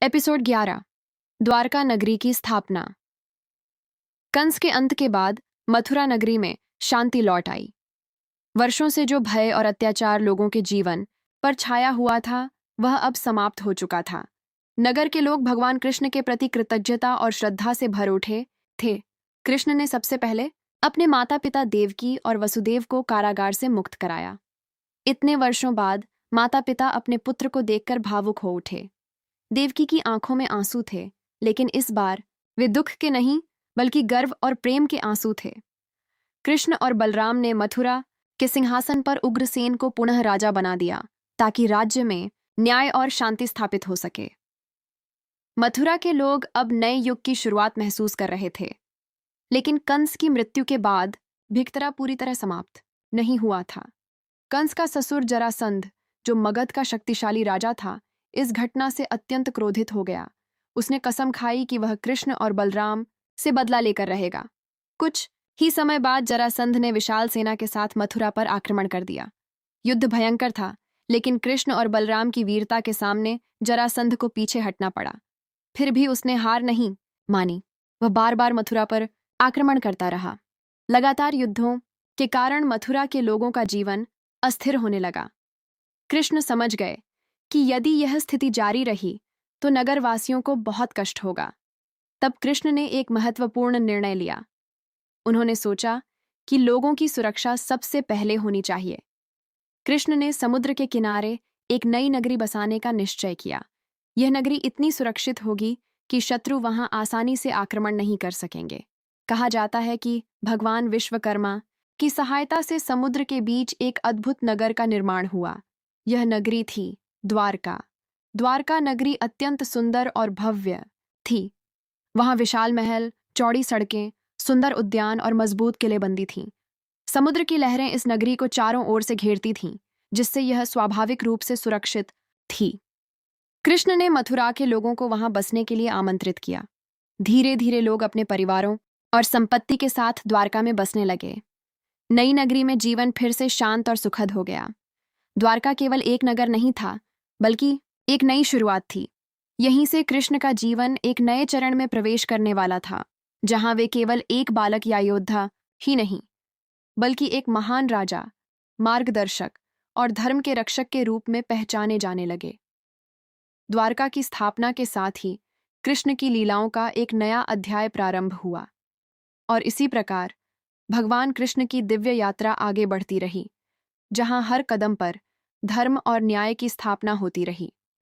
Episode 11। Dwarka नगरी की स्थापना। कंस के अंत के बाद मथुरा नगरी में शांति लौट आई। वर्षों से जो भय और अत्याचार लोगों के जीवन पर छाया हुआ था, वह अब समाप्त हो चुका था। नगर के लोग भगवान कृष्ण के प्रति कृतज्ञता और श्रद्धा से भर उठे थे। कृष्ण ने सबसे पहले अपने माता पिता देवकी और वसुदेव को कारागार से मुक्त कराया। इतने वर्षों बाद माता पिता अपने पुत्र को देखकर भावुक हो उठे। देवकी की आंखों में आंसू थे, लेकिन इस बार वे दुख के नहीं बल्कि गर्व और प्रेम के आंसू थे। कृष्ण और बलराम ने मथुरा के सिंहासन पर उग्रसेन को पुनः राजा बना दिया, ताकि राज्य में न्याय और शांति स्थापित हो सके। मथुरा के लोग अब नए युग की शुरुआत महसूस कर रहे थे, लेकिन कंस की मृत्यु के बाद भिक्तरा पूरी तरह समाप्त नहीं हुआ था। कंस का ससुर जरासंध, जो मगध का शक्तिशाली राजा था, इस घटना से अत्यंत क्रोधित हो गया। उसने कसम खाई कि वह कृष्ण और बलराम से बदला लेकर रहेगा। कुछ ही समय बाद जरासंध ने विशाल सेना के साथ मथुरा पर आक्रमण कर दिया। युद्ध भयंकर था, लेकिन कृष्ण और बलराम की वीरता के सामने जरासंध को पीछे हटना पड़ा। फिर भी उसने हार नहीं मानी। वह बार बार मथुरा पर आक्रमण करता रहा। लगातार युद्धों के कारण मथुरा के लोगों का जीवन अस्थिर होने लगा। कृष्ण समझ गए कि यदि यह स्थिति जारी रही तो नगरवासियों को बहुत कष्ट होगा। तब कृष्ण ने एक महत्वपूर्ण निर्णय लिया। उन्होंने सोचा कि लोगों की सुरक्षा सबसे पहले होनी चाहिए। कृष्ण ने समुद्र के किनारे एक नई नगरी बसाने का निश्चय किया। यह नगरी इतनी सुरक्षित होगी कि शत्रु वहां आसानी से आक्रमण नहीं कर सकेंगे। कहा जाता है कि भगवान विश्वकर्मा की सहायता से समुद्र के बीच एक अद्भुत नगर का निर्माण हुआ। यह नगरी थी द्वारका। द्वारका नगरी अत्यंत सुंदर और भव्य थी। वहां विशाल महल, चौड़ी सड़कें, सुंदर उद्यान और मजबूत किलेबंदी थीं। समुद्र की लहरें इस नगरी को चारों ओर से घेरती थीं, जिससे यह स्वाभाविक रूप से सुरक्षित थी। कृष्ण ने मथुरा के लोगों को वहां बसने के लिए आमंत्रित किया। धीरे धीरे लोग अपने परिवारों और संपत्ति के साथ द्वारका में बसने लगे। नई नगरी में जीवन फिर से शांत और सुखद हो गया। द्वारका केवल एक नगर नहीं था, बल्कि एक नई शुरुआत थी। यहीं से कृष्ण का जीवन एक नए चरण में प्रवेश करने वाला था, जहां वे केवल एक बालक या योद्धा ही नहीं, बल्कि एक महान राजा, मार्गदर्शक और धर्म के रक्षक के रूप में पहचाने जाने लगे। द्वारका की स्थापना के साथ ही कृष्ण की लीलाओं का एक नया अध्याय प्रारंभ हुआ, और इसी प्रकार भगवान कृष्ण की दिव्य यात्रा आगे बढ़ती रही, जहां हर कदम पर धर्म और न्याय की स्थापना होती रही।